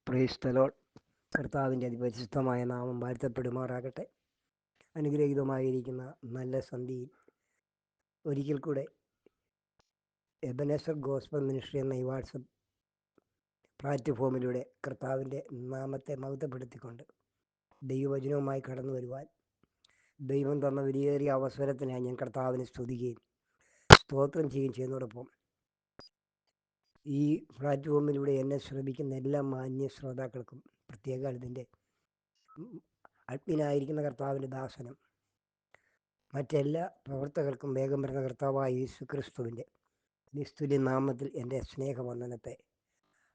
Praise the Lord. കർത്താവിൻ്റെ അതിപരിശുദ്ധമായ നാമം വാഴ്ത്തപ്പെടുമാറാകട്ടെ. അനുഗ്രഹീതമായിരിക്കുന്ന നല്ല സന്ധ്യയിൽ ഒരിക്കൽ കൂടെ എബനേസർ ഗോസ്ബൽ മിനിസ്ട്രി എന്ന ഈ വാട്സപ്പ് പ്ലാറ്റ്ഫോമിലൂടെ കർത്താവിൻ്റെ നാമത്തെ മഹത്വപ്പെടുത്തിക്കൊണ്ട് ദൈവവചനവുമായി കടന്നു വരുവാൻ ദൈവം തന്ന വിലയേറിയ അവസരത്തിനായി ഞാൻ കർത്താവിനെ സ്തുതിക്കുകയും സ്തോത്രം ചെയ്യുകയും ചെയ്യുന്നതോടൊപ്പം ഈ പ്ലാറ്റ്ഫോമിലൂടെ എന്നെ ശ്രമിക്കുന്ന എല്ലാ മാന്യ ശ്രോതാക്കൾക്കും പ്രത്യേക ഇതിൻ്റെ അഡ്മിനായിരിക്കുന്ന കർത്താവിൻ്റെ ദാസനും മറ്റെല്ലാ പ്രവർത്തകർക്കും വേഗം വരുന്ന കർത്താവായ യേശു ക്രിസ്തുവിൻ്റെ നിസ്തുല്യ നാമത്തിൽ എൻ്റെ സ്നേഹവന്ദനത്തെ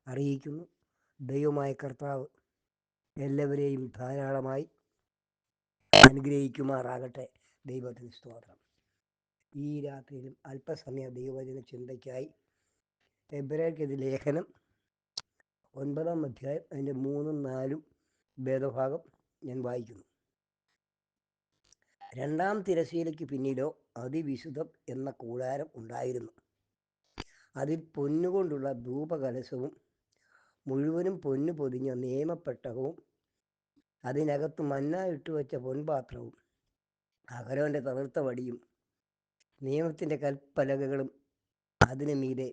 അറിയിക്കുന്നു. ദൈവമായ കർത്താവ് എല്ലാവരെയും ധാരാളമായി അനുഗ്രഹിക്കുമാറാകട്ടെ. ദൈവത്തിന് സ്തോത്രം. ഈ രാത്രിയിലും അല്പസമയ ദൈവവചന ചിന്തയ്ക്കായി എബ്രായർക്കെതി ലേഖനം 9-ാം അധ്യായം അതിൻ്റെ 3-4 ഭേദഭാഗം ഞാൻ വായിക്കുന്നു. രണ്ടാം തിരശ്ശീലയ്ക്ക് പിന്നിലോ അതിവിശുദ്ധം എന്ന കൂടാരം ഉണ്ടായിരുന്നു. അതിൽ പൊന്നുകൊണ്ടുള്ള ധൂപകലശവും മുഴുവനും പൊന്നു പൊതിഞ്ഞ നിയമപ്പെട്ടകവും അതിനകത്ത് മന്ന ഇട്ടുവെച്ച പൊൻപാത്രവും അഹരോന്റെ തളിർത്ത വടിയും നിയമത്തിൻ്റെ കൽപ്പലകകളും അതിനു മീതെ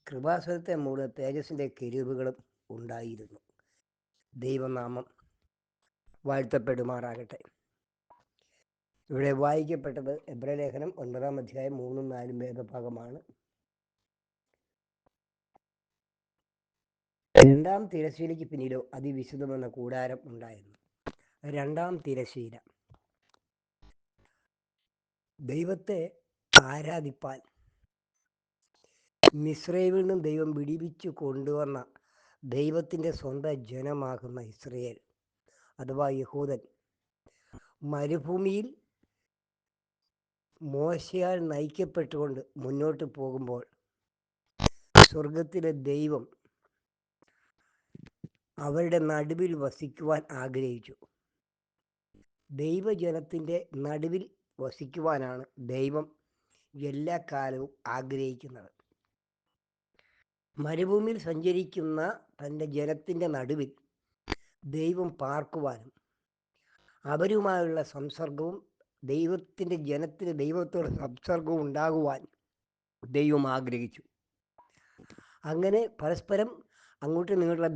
കൃപാസനത്തെ മൂടുന്ന തേജസ്സിൻ്റെ കെരൂബുകളും ഉണ്ടായിരുന്നു. ദൈവനാമം വാഴ്ത്തപ്പെടുമാറാകട്ടെ. ഇവിടെ വായിക്കപ്പെട്ടത് എബ്രായ ലേഖനം 9-ാം അധ്യായം 3-4 ഭേദഭാഗമാണ്. രണ്ടാം തിരശ്ശീലയ്ക്ക് പിന്നിലോ അതിവിശുദ്ധമെന്ന കൂടാരം ഉണ്ടായിരുന്നു. രണ്ടാം തിരശ്ശീല ദൈവത്തെ ആരാധിപ്പാൻ മിസ്രൈമിൽ നിന്നും ദൈവം വിടിവിച്ചു കൊണ്ടുവന്ന ദൈവത്തിൻ്റെ സ്വന്തം ജനമാകുന്ന ഇസ്രയേൽ അഥവാ യഹൂദൻ മരുഭൂമിയിൽ മോശയാൽ നയിക്കപ്പെട്ടുകൊണ്ട് മുന്നോട്ട് പോകുമ്പോൾ സ്വർഗത്തിലെ ദൈവം അവരുടെ നടുവിൽ വസിക്കുവാൻ ആഗ്രഹിച്ചു. ദൈവജനത്തിൻ്റെ നടുവിൽ വസിക്കുവാനാണ് ദൈവം എല്ലാ കാലവും ആഗ്രഹിക്കുന്നത്. മരുഭൂമിയിൽ സഞ്ചരിക്കുന്ന തൻ്റെ ജനത്തിൻ്റെ നടുവിൽ ദൈവം പാർക്കുവാനും അവരുമായുള്ള സംസർഗവും ദൈവത്തിൻ്റെ ജനത്തിന് ദൈവത്തോട് സംസർഗവും ഉണ്ടാകുവാൻ ദൈവം ആഗ്രഹിച്ചു. അങ്ങനെ പരസ്പരം അങ്ങോട്ടും ഇങ്ങോട്ടുള്ള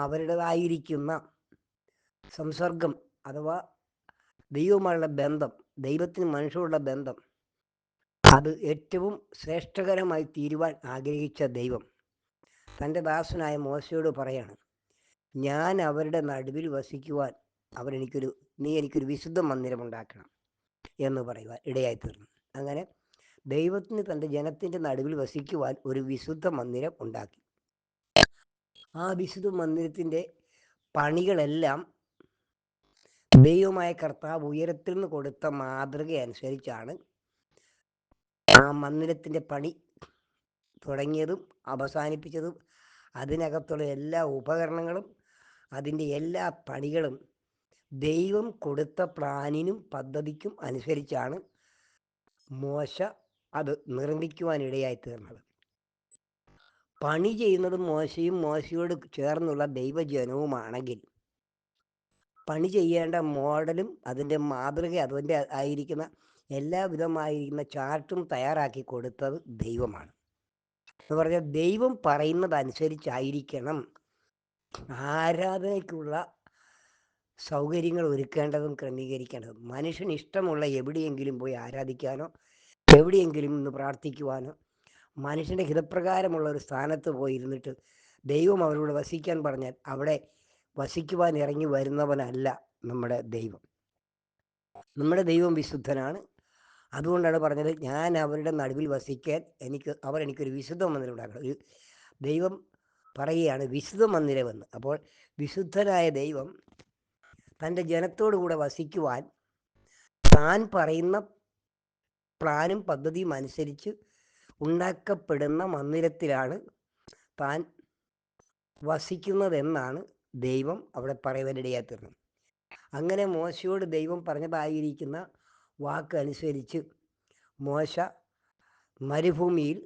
അവരുടേതായിരിക്കുന്ന സംസർഗം അഥവാ ദൈവവുമായുള്ള ബന്ധം, ദൈവത്തിന് മനുഷ്യരുടെ ബന്ധം, അത് ഏറ്റവും ശ്രേഷ്ഠകരമായി തീരുവാൻ ആഗ്രഹിച്ച ദൈവം തൻ്റെ ദാസനായ മോശയോട് പറയാണ്, ഞാൻ അവരുടെ നടുവിൽ വസിക്കുവാൻ നീ എനിക്കൊരു വിശുദ്ധ മന്ദിരം ഉണ്ടാക്കണം എന്ന് പറയുവാൻ ഇടയായിത്തീർന്നു. അങ്ങനെ ദൈവത്തിന് തൻ്റെ ജനത്തിൻ്റെ നടുവിൽ വസിക്കുവാൻ ഒരു വിശുദ്ധ മന്ദിരം ഉണ്ടാക്കി. ആ വിശുദ്ധ മന്ദിരത്തിൻ്റെ പണികളെല്ലാം ദൈവമായ കർത്താവ് ഉയരത്തിൽ നിന്ന് കൊടുത്ത മാതൃക അനുസരിച്ചാണ് ആ മന്ദിരത്തിൻ്റെ പണി തുടങ്ങിയതും അവസാനിപ്പിച്ചതും. അതിനകത്തുള്ള എല്ലാ ഉപകരണങ്ങളും അതിൻ്റെ എല്ലാ പണികളും ദൈവം കൊടുത്ത പ്ലാനിനും പദ്ധതിക്കും അനുസരിച്ചാണ് മോശ അത് നിർമ്മിക്കുവാനിടയായി തീർന്നത്. പണി ചെയ്യുന്നത് മോശയും മോശയോട് ചേർന്നുള്ള ദൈവജനവുമാണെങ്കിൽ പണി ചെയ്യേണ്ട മോഡലും അതിൻ്റെ മാതൃക അതിൻ്റെ ആയിരിക്കുന്ന എല്ലാവിധമായിരിക്കുന്ന ചാർട്ടും തയ്യാറാക്കി കൊടുത്തത് ദൈവമാണ്. എന്ന് പറഞ്ഞാൽ ദൈവം പറയുന്നതനുസരിച്ചായിരിക്കണം ആരാധനയ്ക്കുള്ള സൗകര്യങ്ങൾ ഒരുക്കേണ്ടതും ക്രമീകരിക്കേണ്ടതും. മനുഷ്യന് ഇഷ്ടമുള്ള എവിടെയെങ്കിലും പോയി ആരാധിക്കാനോ എവിടെയെങ്കിലും നിന്ന് പ്രാർത്ഥിക്കുവാനോ മനുഷ്യൻ്റെ ഹിതപ്രകാരമുള്ള ഒരു സ്ഥാനത്ത് പോയിരുന്നിട്ട് ദൈവം അവരോട് വസിക്കാൻ പറഞ്ഞാൽ അവിടെ വസിക്കുവാൻ ഇറങ്ങി വരുന്നവനല്ല നമ്മുടെ ദൈവം. നമ്മുടെ ദൈവം വിശുദ്ധനാണ്. അതുകൊണ്ടാണ് പറഞ്ഞത്, ഞാൻ അവരുടെ നടുവിൽ വസിക്കാൻ എനിക്കൊരു വിശുദ്ധ മന്ദിരം ഉണ്ടാക്കണം. ഒരു ദൈവം പറയുകയാണ് വിശുദ്ധ മന്ദിരമെന്ന്. അപ്പോൾ വിശുദ്ധനായ ദൈവം തൻ്റെ ജനത്തോടു കൂടെ വസിക്കുവാൻ താൻ പറയുന്ന പ്ലാനും പദ്ധതിയും അനുസരിച്ച് ഉണ്ടാക്കപ്പെടുന്ന മന്ദിരത്തിലാണ് താൻ വസിക്കുന്നതെന്നാണ് ദൈവം അവിടെ പറയുവാനിടയായി. അങ്ങനെ മോശയോട് ദൈവം പറഞ്ഞതായിരിക്കുന്ന വാക്ക് അനുസരിച്ച് മോശ മരുഭൂമിയിൽ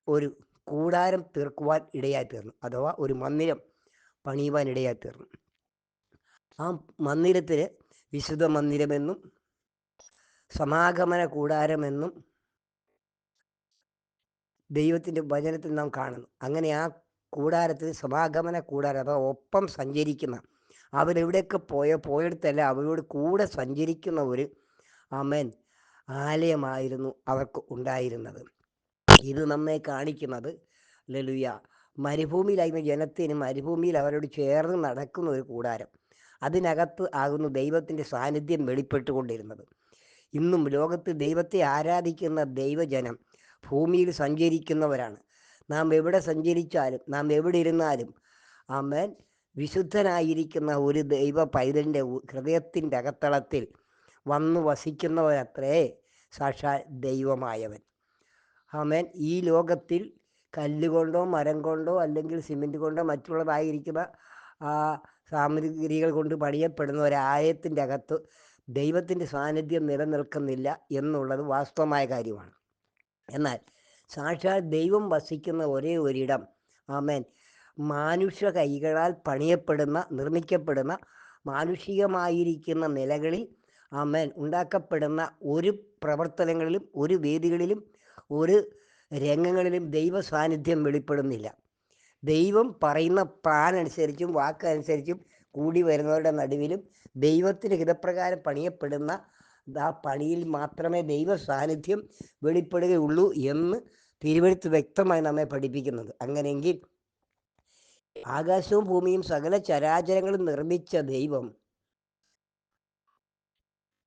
ഒരു കൂടാരം തീർക്കുവാൻ ഇടയായി തീർന്നു, അഥവാ ഒരു മന്ദിരം പണിയുവാൻ ഇടയായി തീർന്നു. ആ മന്ദിരത്തിന് വിശുദ്ധ മന്ദിരമെന്നും സമാഗമന കൂടാരമെന്നും ദൈവത്തിൻ്റെ വചനത്തിൽ നാം കാണുന്നു. അങ്ങനെ ആ കൂടാരത്തിൽ സമാഗമന കൂടാരം, അഥവാ ഒപ്പം സഞ്ചരിക്കുന്ന, അവരെവിടെയൊക്കെ പോയിടത്തല്ല അവരോട് കൂടെ സഞ്ചരിക്കുന്ന ഒരു ആമേൻ ആലയമായിരുന്നു അവർക്ക് ഉണ്ടായിരുന്നത്. ഇത് നമ്മെ കാണിക്കുന്നത് ഹല്ലേലൂയ മരുഭൂമിയിലായിരുന്ന ജനത്തിന് മരുഭൂമിയിൽ അവരോട് ചേർന്ന് നടക്കുന്ന ഒരു കൂടാരം, അതിനകത്ത് ആകുന്നു ദൈവത്തിൻ്റെ സാന്നിധ്യം വെളിപ്പെട്ടുകൊണ്ടിരുന്നത്. ഇന്നും ലോകത്ത് ദൈവത്തെ ആരാധിക്കുന്ന ദൈവജനം ഭൂമിയിൽ സഞ്ചരിക്കുന്നവരാണ്. നാം എവിടെ സഞ്ചരിച്ചാലും, നാം എവിടെ ഇരുന്നാലും ആമേൻ വിശുദ്ധനായിരിക്കുന്ന ഒരു ദൈവ പൈതലിൻ്റെ ഹൃദയത്തിൻ്റെ അകത്തളത്തിൽ വന്നു വസിക്കുന്നവരത്രേ സാക്ഷാൽ ദൈവമായവൻ. ആമേൻ. ഈ ലോകത്തിൽ കല്ലുകൊണ്ടോ മരം കൊണ്ടോ അല്ലെങ്കിൽ സിമെൻറ്റ് കൊണ്ടോ മറ്റുള്ളതായിരിക്കുന്ന സാമഗ്രികൾ കൊണ്ട് പണിയപ്പെടുന്ന ഒരാലയത്തിൻ്റെ അകത്ത് ദൈവത്തിൻ്റെ സാന്നിധ്യം നിലനിൽക്കുന്നില്ല എന്നുള്ളത് വാസ്തവമായ കാര്യമാണ്. എന്നാൽ സാക്ഷാൽ ദൈവം വസിക്കുന്ന ഒരേ ഒരിടം ആമേൻ മാനുഷ്യ കൈകളാൽ പണിയപ്പെടുന്ന, നിർമ്മിക്കപ്പെടുന്ന, മാനുഷികമായിരിക്കുന്ന നിലകളിൽ ആമേൻ ഉണ്ടാക്കപ്പെടുന്ന ഒരു പ്രവർത്തനങ്ങളിലും ഒരു വേദികളിലും ഒരു രംഗങ്ങളിലും ദൈവ സാന്നിധ്യം വെളിപ്പെടുന്നില്ല. ദൈവം പറയുന്ന പ്ലാൻ അനുസരിച്ചും വാക്കനുസരിച്ചും കൂടി വരുന്നവരുടെ നടുവിലും ദൈവത്തിൻ്റെ ഹിതപ്രകാരം പണിയപ്പെടുന്ന ആ പണിയിൽ മാത്രമേ ദൈവ സാന്നിധ്യം വെളിപ്പെടുകയുള്ളൂ എന്ന് തിരുവെഴുത്ത് വ്യക്തമായി നമ്മെ പഠിപ്പിക്കുന്നത്. അങ്ങനെയെങ്കിൽ ആകാശവും ഭൂമിയും സകല ചരാചരങ്ങളും നിർമ്മിച്ച ദൈവം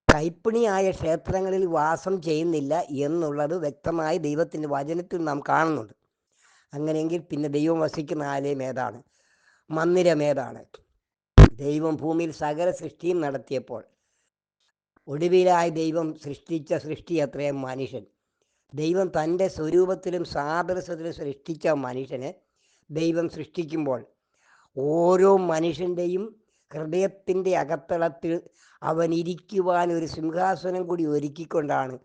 കൈപ്പണിയായ ക്ഷേത്രങ്ങളിൽ വാസം ചെയ്യുന്നില്ല എന്നുള്ളത് വ്യക്തമായി ദൈവത്തിൻ്റെ വചനത്തിൽ നാം കാണുന്നുണ്ട്. അങ്ങനെയെങ്കിൽ പിന്നെ ദൈവം വസിക്കുന്ന ആലയം ഏതാണ്? മന്ദിരം ഏതാണ്? ദൈവം ഭൂമിയിൽ സകല സൃഷ്ടിയും നടത്തിയപ്പോൾ ഒടുവിലായി ദൈവം സൃഷ്ടിച്ച സൃഷ്ടി അത്രയും മനുഷ്യൻ. ദൈവം തൻ്റെ സ്വരൂപത്തിലും സാദൃശ്യത്തിലും സൃഷ്ടിച്ച മനുഷ്യനെ ദൈവം സൃഷ്ടിക്കുമ്പോൾ ഓരോ മനുഷ്യൻ്റെയും ഹൃദയത്തിൻ്റെ അകത്തളത്തിൽ അവൻ ഇരിക്കുവാൻ ഒരു സിംഹാസനം കൂടി ഒരുക്കിക്കൊണ്ടാണ്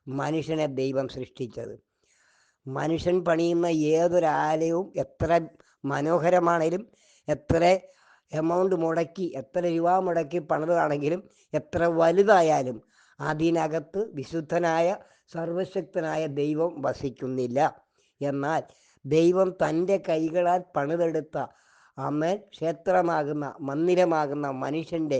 മനുഷ്യനെ ദൈവം സൃഷ്ടിച്ചത്. മനുഷ്യൻ പണിയുന്ന ഏതൊരാലയവും എത്ര മനോഹരമാണെങ്കിലും, എത്ര എമൗണ്ട് മുടക്കി, എത്ര രൂപ മുടക്കി പണിതാണെങ്കിലും, എത്ര വലുതായാലും അതിനകത്ത് വിശുദ്ധനായ സർവശക്തനായ ദൈവം വസിക്കുന്നില്ല. എന്നാൽ ദൈവം തൻ്റെ കൈകളാൽ പണിതെടുത്ത ആമേൻ ക്ഷേത്രമാകുന്ന, മന്ദിരമാകുന്ന മനുഷ്യൻ്റെ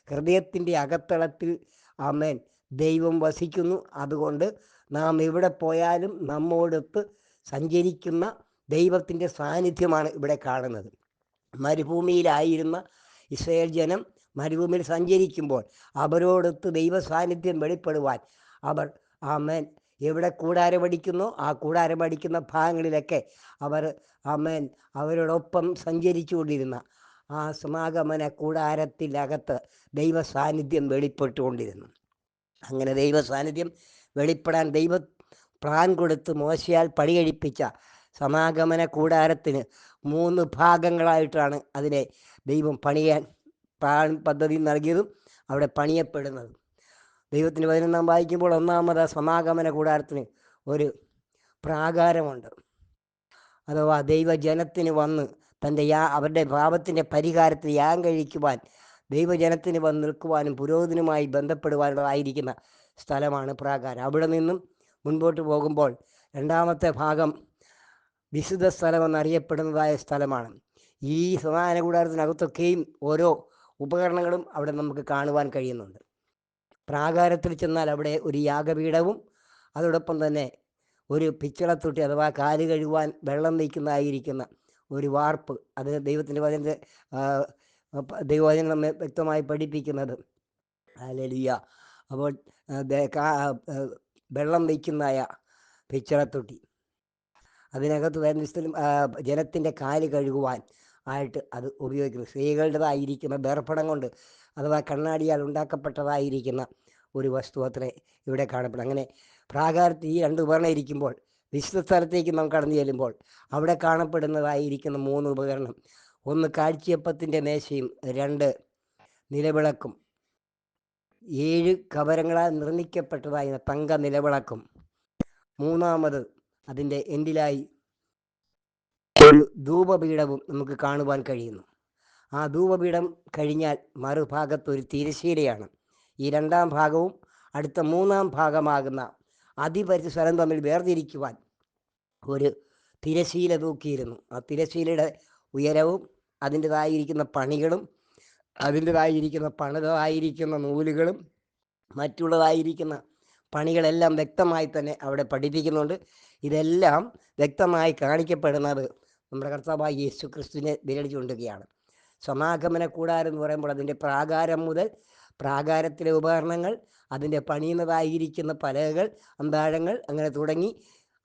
ഹൃദയത്തിൻ്റെ അകത്തളത്തിൽ ആമേൻ ദൈവം വസിക്കുന്നു. അതുകൊണ്ട് നാം എവിടെ പോയാലും നമ്മോടൊത്ത് സഞ്ചരിക്കുന്ന ദൈവത്തിൻ്റെ സാന്നിധ്യമാണ് ഇവിടെ കാണുന്നത്. മരുഭൂമിയിലായിരുന്ന ഇസ്രായേൽ ജനം മരുഭൂമിയിൽ സഞ്ചരിക്കുമ്പോൾ അവരോടൊത്ത് ദൈവ സാന്നിധ്യം വെളിപ്പെടുവാൻ അവർ ആമേൻ എവിടെ കൂടാരമടിക്കുന്നോ ആ കൂടാരമടിക്കുന്ന ഭാഗങ്ങളിലൊക്കെ അവർ ആമേൻ അവരോടൊപ്പം സഞ്ചരിച്ചു കൊണ്ടിരുന്ന ആ സമാഗമന കൂടാരത്തിനകത്ത് ദൈവ സാന്നിധ്യം വെളിപ്പെട്ടുകൊണ്ടിരുന്നു. അങ്ങനെ ദൈവ സാന്നിധ്യം വെളിപ്പെടാൻ ദൈവ പ്ലാൻ കൊടുത്ത് മോശയാൽ പണി കഴിപ്പിച്ച സമാഗമന കൂടാരത്തിന് 3 ഭാഗങ്ങളായിട്ടാണ് അതിനെ ദൈവം പണിയാൻ പ്ലാൻ പദ്ധതി നൽകിയതും അവിടെ പണിയപ്പെടുന്നതും. ദൈവത്തിൻ്റെ വചനം നാം വായിക്കുമ്പോൾ ഒന്നാമത് സമാഗമന കൂടാരത്തിന് ഒരു പ്രാകാരമുണ്ട്. അഥവാ ദൈവജനത്തിന് വന്ന് അവരുടെ പാപത്തിൻ്റെ പരിഹാരത്തിന് യാഗം കഴിക്കുവാൻ ദൈവജനത്തിന് വന്ന് നിൽക്കുവാനും പുരോഹിതനുമായി ബന്ധപ്പെടുവാനുള്ളതായിരിക്കുന്ന സ്ഥലമാണ് പ്രാകാരം. അവിടെ നിന്നും മുൻപോട്ട് പോകുമ്പോൾ രണ്ടാമത്തെ ഭാഗം വിശുദ്ധ സ്ഥലമെന്നറിയപ്പെടുന്നതായ സ്ഥലമാണ്. ഈ സമാഗമന കൂടാരത്തിനകത്തൊക്കെയും ഓരോ ഉപകരണങ്ങളും അവിടെ നമുക്ക് കാണുവാൻ കഴിയുന്നുണ്ട്. പ്രാകാരത്തിൽ ചെന്നാൽ അവിടെ ഒരു യാഗപീഠവും അതോടൊപ്പം തന്നെ ഒരു പിച്ചളത്തൊട്ടി, അഥവാ കാല് കഴുകുവാൻ വെള്ളം വയ്ക്കുന്നതായിരിക്കുന്ന ഒരു വാർപ്പ്, അത് ദൈവത്തിൻ്റെ ദൈവവചനം നമ്മെ വ്യക്തമായി പഠിപ്പിക്കുന്നത്. ഹല്ലേലൂയ. അപ്പോൾ വെള്ളം വയ്ക്കുന്നതായ പിച്ചളത്തൊട്ടി, അതിനകത്ത് വരുന്ന ജനത്തിൻ്റെ കാല് കഴുകുവാൻ ആയിട്ട് അത് ഉപയോഗിക്കുന്നു. സ്ത്രീകളുടേതായിരിക്കുന്ന ദർപ്പണം കൊണ്ട്, അഥവാ കണ്ണാടിയാൽ ഉണ്ടാക്കപ്പെട്ടതായിരിക്കുന്ന ഒരു വസ്തു അത്രേ ഇവിടെ കാണപ്പെടും. അങ്ങനെ പ്രാകാരത്തിൽ ഈ 2 ഉപകരണം ഇരിക്കുമ്പോൾ വിശുദ്ധ സ്ഥലത്തേക്ക് നാം കടന്നു ചെല്ലുമ്പോൾ അവിടെ കാണപ്പെടുന്നതായിരിക്കുന്ന 3 ഉപകരണം, 1 കാഴ്ചയപ്പത്തിൻ്റെ മേശയും, 2 നിലവിളക്കും, 7 കവരങ്ങളാൽ നിർമ്മിക്കപ്പെട്ടതായ തങ്ക നിലവിളക്കും, മൂന്നാമത് അതിൻ്റെ എൻഡിലായി ഒരു ധൂപപീഠവും നമുക്ക് കാണുവാൻ കഴിയുന്നു. ആ ധൂപപീഠം കഴിഞ്ഞാൽ മറുഭാഗത്ത് ഒരു തിരശ്ശീലയാണ്. ഈ രണ്ടാം ഭാഗവും അടുത്ത മൂന്നാം ഭാഗമാകുന്ന അതിപരിശുദ്ധ സ്ഥലം തമ്മിൽ വേർതിരിക്കുവാൻ ഒരു തിരശ്ശീല തൂക്കിയിരുന്നു. ആ തിരശ്ശീലയുടെ ഉയരവും അതിൻ്റെതായിരിക്കുന്ന പണികളും അതിൻ്റെതായിരിക്കുന്ന പണിതായിരിക്കുന്ന നൂലുകളും മറ്റുള്ളതായിരിക്കുന്ന പണികളെല്ലാം വ്യക്തമായി തന്നെ അവിടെ പഠിപ്പിക്കുന്നുണ്ട്. ഇതെല്ലാം വ്യക്തമായി കാണിക്കപ്പെടുന്നത് നമ്മുടെ കർത്താവായ യേശു ക്രിസ്തുവിനെ വിരളിച്ചു കൊണ്ടുകയാണ്. സമാഗമന കൂടാരം എന്ന് പറയുമ്പോൾ അതിൻ്റെ പ്രാകാരം മുതൽ പ്രാകാരത്തിലെ ഉപകരണങ്ങൾ, അതിൻ്റെ പണിയുന്നതായിരിക്കുന്ന പലകകൾ, അന്താഴങ്ങൾ, അങ്ങനെ തുടങ്ങി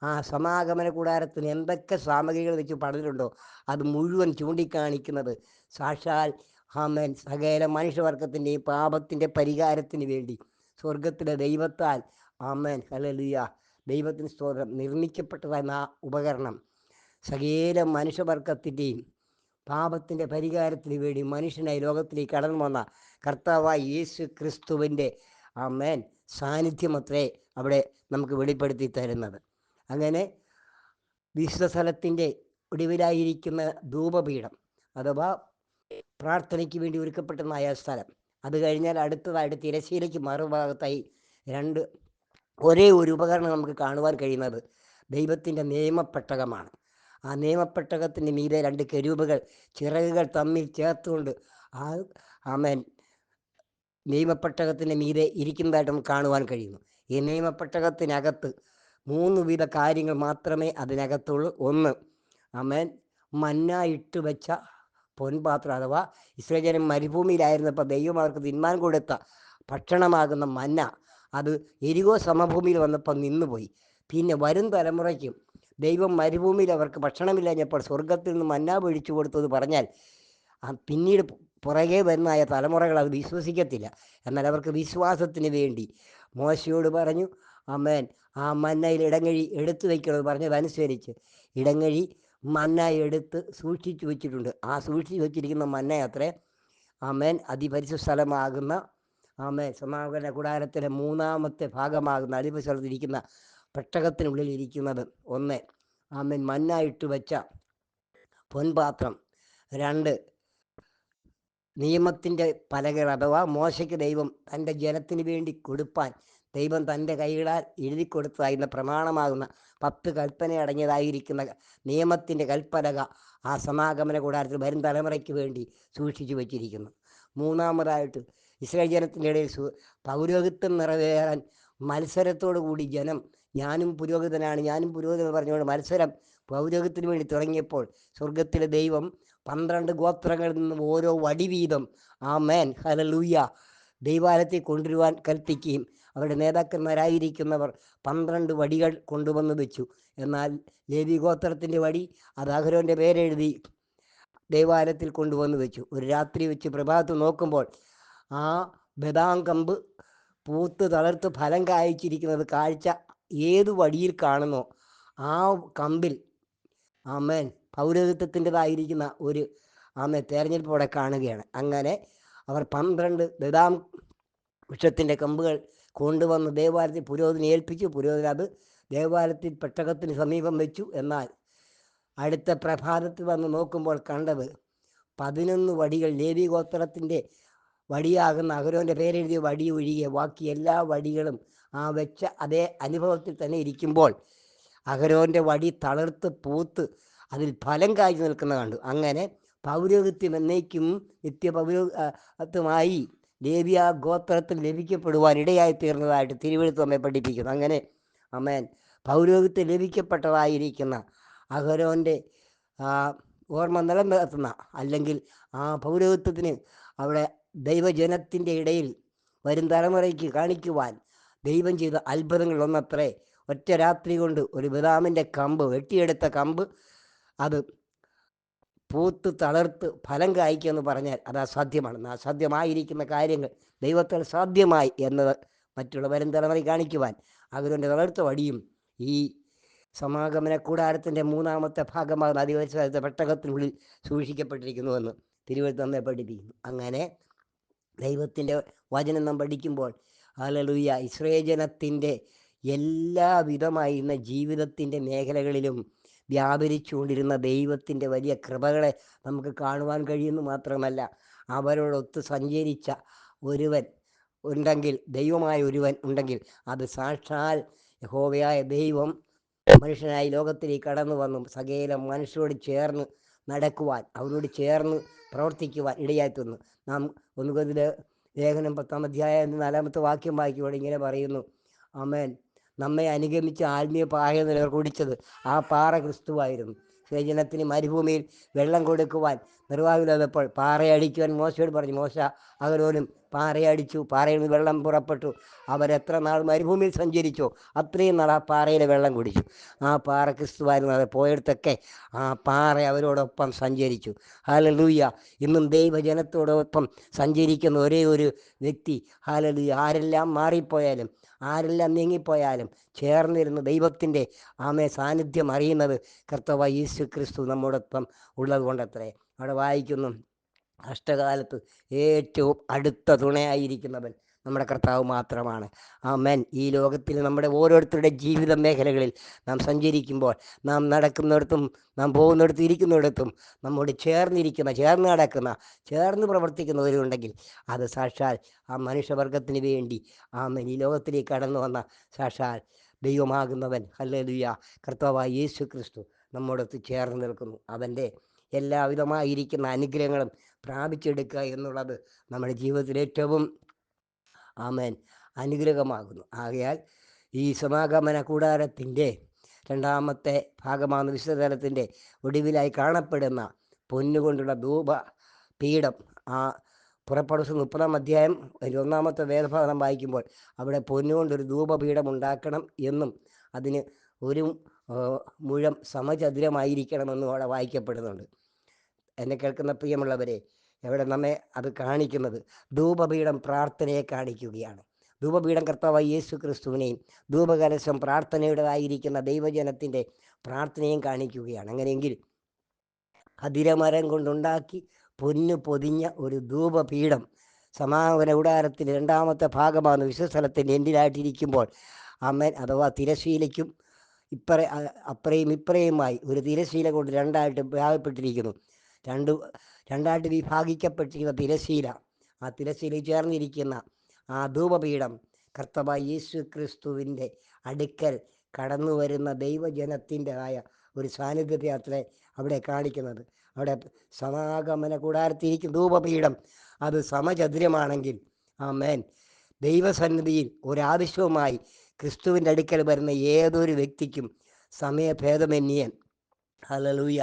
ആ സമാഗമന കൂടാരത്തിന് എന്തൊക്കെ സാമഗ്രികൾ വെച്ച് പണിതിട്ടുണ്ടോ അത് മുഴുവൻ ചൂണ്ടിക്കാണിക്കുന്നത് സാക്ഷാൽ ആമേൻ സകല മനുഷ്യവർഗത്തിൻ്റെയും പാപത്തിൻ്റെ പരിഹാരത്തിന് വേണ്ടി സ്വർഗത്തിലെ ദൈവത്താൽ ആമേൻ ഹല്ലേലൂയ ദൈവത്തിന് സ്തോത്രം നിർമ്മിക്കപ്പെട്ടതെന്ന ആ ഉപകരണം സകല മനുഷ്യവർഗത്തിൻ്റെയും പാപത്തിൻ്റെ പരിഹാരത്തിന് വേണ്ടി മനുഷ്യനായി ലോകത്തിലേക്ക് കടന്നു വന്ന കർത്താവായ യേശു ക്രിസ്തുവിൻ്റെ ആമേൻ സാന്നിധ്യമത്രേ അവിടെ നമുക്ക് വെളിപ്പെടുത്തി തരുന്നത്. അങ്ങനെ വിശുദ്ധ സ്ഥലത്തിൻ്റെ ഒടുവിലായിരിക്കുന്ന ധൂപപീഠം അഥവാ പ്രാർത്ഥനയ്ക്ക് വേണ്ടി ഒരുക്കപ്പെട്ടതായ സ്ഥലം, അത് കഴിഞ്ഞാൽ അടുത്തതായിട്ട് തിരശ്ശീലയ്ക്ക് മറുഭാഗത്തായി ഒരേ ഒരു ഉപകരണം നമുക്ക് കാണുവാൻ കഴിയുന്നത് ദൈവത്തിൻ്റെ നിയമപ്പെട്ടകമാണ്. ആ നിയമപ്പെട്ടകത്തിൻ്റെ മീതെ 2 കെരൂബുകൾ ചിറകുകൾ തമ്മിൽ ചേർത്തുകൊണ്ട് ആ ആമേൻ നിയമപ്പെട്ടകത്തിൻ്റെ മീതെ ഇരിക്കുന്നതായിട്ട് നമുക്ക് കാണുവാൻ കഴിയുന്നു. ഈ നിയമപ്പെട്ടകത്തിനകത്ത് 3 വിധ കാര്യങ്ങൾ മാത്രമേ അതിനകത്തുള്ളൂ. ഒന്ന്, ആമേൻ മന്ന ഇട്ട് വെച്ച പൊൻപാത്രം, അഥവാ ഇസ്രായേൽ ജനം മരുഭൂമിയിലായിരുന്നപ്പോൾ ദൈവം അവർക്ക് തിന്മാൻ കൊടുത്ത ഭക്ഷണമാകുന്ന മന്ന, അത് എരികോ സമഭൂമിയിൽ വന്നപ്പോൾ നിന്നുപോയി. പിന്നെ വരും തലമുറയ്ക്കും ദൈവം മരുഭൂമിയിൽ അവർക്ക് ഭക്ഷണമില്ലാഞ്ഞപ്പോൾ സ്വർഗത്തിൽ നിന്ന് മന്ന പൊഴിച്ചു കൊടുത്തത് പറഞ്ഞാൽ പിന്നീട് പുറകെ വരുന്നതായ തലമുറകൾ അത് വിശ്വസിക്കത്തില്ല. എന്നാൽ അവർക്ക് വിശ്വാസത്തിന് വേണ്ടി മോശയോട് പറഞ്ഞു, ആമേൻ ആ മന്നയിൽ ഇടങ്ങഴി എടുത്തു വയ്ക്കണമെന്ന് പറഞ്ഞതനുസരിച്ച് ഇടങ്ങഴി മന്ന എടുത്ത് സൂക്ഷിച്ചു വെച്ചിട്ടുണ്ട്. ആ സൂക്ഷിച്ചു വെച്ചിരിക്കുന്ന മന്ന അത്രേ ആമേൻ അതിപരിശുദ്ധ സ്ഥലമാകുന്ന ആമേൻ സമാഗമന കൂടാരത്തിലെ 3-ാമത്തെ ഭാഗമാകുന്ന അതിപരിശുദ്ധ സ്ഥലത്തിരിക്കുന്ന പെട്ടകത്തിനുള്ളിൽ ഇരിക്കുന്നത്. ഒന്ന്, ആമേൻ മന്ന ഇട്ട് വെച്ച പൊൻപാത്രം. 2, നിയമത്തിൻ്റെ പലകകൾ, അഥവാ മോശയ്ക്ക് ദൈവം തൻ്റെ ജനത്തിന് വേണ്ടി കൊടുപ്പാൻ ദൈവം തൻ്റെ കൈകളാൽ എഴുതി കൊടുത്തതായിരുന്ന പ്രമാണമാകുന്ന 10 കൽപ്പന അടങ്ങിയതായിരിക്കുന്ന നിയമത്തിൻ്റെ കൽപ്പലക ആ സമാഗമന കൂടാരത്തിൽ വരും തലമുറയ്ക്ക് വേണ്ടി സൂക്ഷിച്ചു വച്ചിരിക്കുന്നു. 3-ാമതായിട്ട് ഇസ്രായേൽ ജനത്തിൻ്റെ ഇടയിൽ പൗരോഹിത്വം നിറവേറാൻ മത്സരത്തോടു കൂടി ജനം ഞാനും പുരോഹിതൻ പറഞ്ഞുകൊണ്ട് മത്സരം പൗരോഹിത്യത്തിന് വേണ്ടി തുടങ്ങിയപ്പോൾ സ്വർഗത്തിലെ ദൈവം 12 ഗോത്രങ്ങളിൽ നിന്നും ഓരോ വടി വീതം ആമേൻ ഹല്ലേലൂയ ദൈവാലയത്തിൽ കൊണ്ടുവരുവാൻ കൽപ്പിക്കുകയും അവരുടെ നേതാക്കന്മാരായിരിക്കുന്നവർ 12 വടികൾ കൊണ്ടുവന്ന് വെച്ചു. എന്നാൽ ലേവി ഗോത്രത്തിൻ്റെ വടി അത് അഹരോൻ്റെ പേരെഴുതി ദൈവാലയത്തിൽ കൊണ്ടുവന്ന് വെച്ചു. ഒരു രാത്രി വെച്ച് പ്രഭാതത്തിൽ നോക്കുമ്പോൾ ആ ബദാംകമ്പ് പൂത്ത് തളർത്ത് ഫലം കായ്ച്ചിരിക്കുന്നത് കാഴ്ച ഏത് വടിയിൽ കാണുന്നോ ആ കമ്പിൽ ആമേൻ പൗരോഹിത്യത്തിൻ്റെതായിരിക്കുന്ന ഒരു തെരഞ്ഞെടുപ്പ് അവിടെ കാണുകയാണ്. അങ്ങനെ അവർ 12 ബദാം വൃക്ഷത്തിൻ്റെ കമ്പുകൾ കൊണ്ടുവന്ന് ദേവാലയത്തിൽ പുരോഹിതനെ ഏൽപ്പിച്ചു. പുരോഹിതൻ അത് ദേവാലയത്തിൽ പെട്ടകത്തിന് സമീപം വെച്ചു. എന്നാൽ അടുത്ത പ്രഭാതത്തിൽ വന്ന് നോക്കുമ്പോൾ കണ്ടത് 11 വടികൾ ലേവി ഗോത്രത്തിൻ്റെ വടിയാകുന്ന അഹരോൻ്റെ പേരെഴുതിയ വടി ഒഴികെ ബാക്കി എല്ലാ വടികളും ആ വെച്ച അതേ അനുഭവത്തിൽ തന്നെ ഇരിക്കുമ്പോൾ അഹരോൻ്റെ വടി തളർത്ത് പൂത്ത് അതിൽ ഫലം കായ്ച്ചു നിൽക്കുന്ന കണ്ടു. അങ്ങനെ പൗരോഹിത്യം എന്നേക്കും നിത്യപൗരോഹിത്യമായി ലേവ്യ ഗോത്രത്തിൽ ലഭിക്കപ്പെടുവാൻ ഇടയായി തീർന്നതായിട്ട് തിരുവെഴുത്ത് നമ്മെ പഠിപ്പിക്കുന്നു. അങ്ങനെ ആമേൻ പൗരോഹിത്യം ലഭിക്കപ്പെട്ടതായിരിക്കുന്ന അഹരോൻ്റെ ഓർമ്മ നിലനിർത്തുന്ന അല്ലെങ്കിൽ ആ പൗരോഹിത്യത്തിന് അവിടെ ദൈവജനത്തിൻ്റെ ഇടയിൽ വരും തലമുറയ്ക്ക് കാണിക്കുവാൻ ദൈവം ചെയ്ത അത്ഭുതങ്ങളൊന്നത്രേ. ഒറ്റ രാത്രി കൊണ്ട് ഒരു ബദാമിൻ്റെ കമ്പ്, വെട്ടിയെടുത്ത കമ്പ് അത് പൂത്ത് തളർത്ത് ഫലം കായ്ക്കുക എന്ന് പറഞ്ഞാൽ അത് അസാധ്യമാണ്. അസാധ്യമായിരിക്കുന്ന കാര്യങ്ങൾ ദൈവത്താൽ സാധ്യമായി എന്നത് മറ്റുള്ള വരും തലമുറ കാണിക്കുവാൻ അഹരോൻ്റെ തളർത്ത വടിയും ഈ സമാഗമന കൂടാരത്തിൻ്റെ 3-ാമത്തെ ഭാഗമാകുന്ന അതിപരിശുദ്ധ പെട്ടകത്തിനുള്ളിൽ സൂക്ഷിക്കപ്പെട്ടിരിക്കുന്നുവെന്ന് തിരുവെഴുത്ത് നമ്മെ പഠിപ്പിക്കുന്നു. അങ്ങനെ ദൈവത്തിൻ്റെ വചനം നാം പഠിക്കുമ്പോൾ ഹല്ലേലൂയ ഇസ്രായേൽ ജനത്തിൻ്റെ എല്ലാവിധമായിരുന്ന ജീവിതത്തിൻ്റെ മേഖലകളിലും വ്യാപരിച്ചുകൊണ്ടിരുന്ന ദൈവത്തിൻ്റെ വലിയ കൃപകളെ നമുക്ക് കാണുവാൻ കഴിയുന്നു. മാത്രമല്ല, അവരോടൊത്ത് സഞ്ചരിച്ച ഒരുവൻ ഉണ്ടെങ്കിൽ, ദൈവമായ ഒരുവൻ ഉണ്ടെങ്കിൽ, അത് സാക്ഷാൽ യഹോവയായ ദൈവം മനുഷ്യനായി ലോകത്തിലേക്ക് കടന്നു വന്നു സകല മനുഷ്യരോട് ചേർന്ന് നടക്കുവാൻ, അവരോട് ചേർന്ന് പ്രവർത്തിക്കുവാൻ ഇടയായിത്തീർന്നു. നാം 1 കൊരിന്ത്യർ ലേഖനം 10-ാം അധ്യായം 4-ാമത്തെ വാക്യം വായിക്കുമ്പോൾ ഇങ്ങനെ പറയുന്നു, ആമേൻ, നമ്മെ അനുഗമിച്ച് ആത്മീയ പാറ നിലവർ കുടിച്ചത് ആ പാറ ക്രിസ്തുവായിരുന്നു. ജനത്തിന് മരുഭൂമിയിൽ വെള്ളം കൊടുക്കുവാൻ നിർവാഹമില്ലാതപ്പോൾ പാറയടിക്കുവാൻ മോശയോട് പറഞ്ഞു. മോശ അഹരോനും പാറയടിച്ചു, പാറയിൽ നിന്ന് വെള്ളം പുറപ്പെട്ടു. അവരെത്ര നാൾ മരുഭൂമിയിൽ സഞ്ചരിച്ചോ അത്രയും നാൾ ആ പാറയിലെ വെള്ളം കുടിച്ചു. ആ പാറ ക്രിസ്തുവായിരുന്നു. അത് പോയിടത്തൊക്കെ ആ പാറ അവരോടൊപ്പം സഞ്ചരിച്ചു. ഹല്ലേലൂയ. ഇന്നും ദൈവജനത്തോടൊപ്പം സഞ്ചരിക്കുന്ന ഒരേ ഒരു വ്യക്തി, ഹല്ലേലൂയ, ആരെല്ലാം മാറിപ്പോയാലും ആരെല്ലാം നീങ്ങിപ്പോയാലും ചേർന്നിരുന്ന് ദൈവത്തിൻ്റെ സാന്നിധ്യം അറിയുന്നത് കർത്താവായ യേശു ക്രിസ്തു നമ്മോടൊപ്പം ഉള്ളത് കൊണ്ടത്രേ. അവിടെ വായിക്കുന്നു, കഷ്ടകാലത്ത് ഏറ്റവും അടുത്ത തുണയായിരിക്കുന്നവൻ നമ്മുടെ കർത്താവ് മാത്രമാണ്. ആമേൻ. ഈ ലോകത്തിൽ നമ്മുടെ ഓരോരുത്തരുടെ ജീവിത മേഖലകളിൽ നാം സഞ്ചരിക്കുമ്പോൾ, നാം നടക്കുന്നിടത്തും നാം പോകുന്നിടത്തും ഇരിക്കുന്നിടത്തും നമ്മോട് ചേർന്ന് നടക്കുന്ന, ചേർന്ന് പ്രവർത്തിക്കുന്നവരുണ്ടെങ്കിൽ അത് സാക്ഷാൽ ആ മനുഷ്യവർഗത്തിന് വേണ്ടി ആമേൻ ഈ ലോകത്തിലേക്ക് കടന്നു വന്ന സാക്ഷാൽ ദൈവമാകുന്നവൻ, ഹല്ലേലൂയ, കർത്താവായ യേശു ക്രിസ്തു നമ്മോടൊത്ത് ചേർന്ന് നിൽക്കുന്നു. അവൻ്റെ എല്ലാവിധമായിരിക്കുന്ന അനുഗ്രഹങ്ങളും പ്രാപിച്ചെടുക്കുക എന്നുള്ളത് നമ്മുടെ ജീവിതത്തിൽ ഏറ്റവും ആമേൻ അനുഗ്രഹമാകുന്നു. ആകയാൽ ഈ സമാഗമന കൂടാരത്തിൻ്റെ 2-ാമത്തെ ഭാഗമാണ് വിശുദ്ധതലത്തിൻ്റെ ഒടുവിലായി കാണപ്പെടുന്ന പൊന്നുകൊണ്ടുള്ള ധൂപ പീഠം. ആ പുറപ്പാട് 30-ാം അധ്യായം 1-ാമത്തെ വേദഭാഗം വായിക്കുമ്പോൾ അവിടെ പൊന്നുകൊണ്ടൊരു ധൂപപീഠം ഉണ്ടാക്കണം എന്നും അതിന് ഒരു മുഴം സമചതുരമായിരിക്കണമെന്നും അവിടെ വായിക്കപ്പെടുന്നുണ്ട്. എന്നെ കേൾക്കുന്ന പ്രിയമുള്ളവരെ, എവിടെ നമ്മെ അത് കാണിക്കുന്നത് ധൂപപീഠം പ്രാർത്ഥനയെ കാണിക്കുകയാണ്. ധൂപപീഠം കർത്താവായ യേശു ക്രിസ്തുവിനെയും ധൂപകലശം പ്രാർത്ഥനയുടേതായിരിക്കുന്ന ദൈവജനത്തിൻ്റെ പ്രാർത്ഥനയും കാണിക്കുകയാണ്. അങ്ങനെയെങ്കിൽ അതിരമരം കൊണ്ടുണ്ടാക്കി പൊന്നു പൊതിഞ്ഞ ഒരു ധൂപപീഠം സമാഗമന കൂടാരത്തിൻ്റെ 2-ാമത്തെ ഭാഗമാണ് വിശുദ്ധസ്ഥലത്തിൻ്റെ എൻഡിലായിട്ടിരിക്കുമ്പോൾ അമ്മൻ അഥവാ തിരശ്ശീലയ്ക്കും അപ്പറയും ഇപ്പറയുമായി ഒരു തിരശ്ശീല കൊണ്ട് രണ്ടായിട്ട് വിഭാഗപ്പെട്ടിരിക്കുന്നു. രണ്ടായിട്ട് വിഭാഗിക്കപ്പെട്ടിരിക്കുന്ന തിരശ്ശീല, ആ തിരശ്ശീലയിൽ ചേർന്നിരിക്കുന്ന ആ ധൂപപീഠം കർത്താവായ യേശു ക്രിസ്തുവിൻ്റെ അടുക്കൽ കടന്നു വരുന്ന ദൈവജനത്തിൻ്റെതായ ഒരു സാന്നിധ്യത്തെ അത്രേ അവിടെ കാണിക്കുന്നത്. അവിടെ സമാഗമന കൂടാരത്തിരിക്കും ധൂപപീഠം അത് സമചതുരമാണെങ്കിൽ ആമേൻ ദൈവസന്നിധിയിൽ ഒരാവശ്യവുമായി ക്രിസ്തുവിൻ്റെ അടുക്കൽ വരുന്ന ഏതൊരു വ്യക്തിക്കും സമയഭേദമന്യേ, ഹല്ലേലൂയ,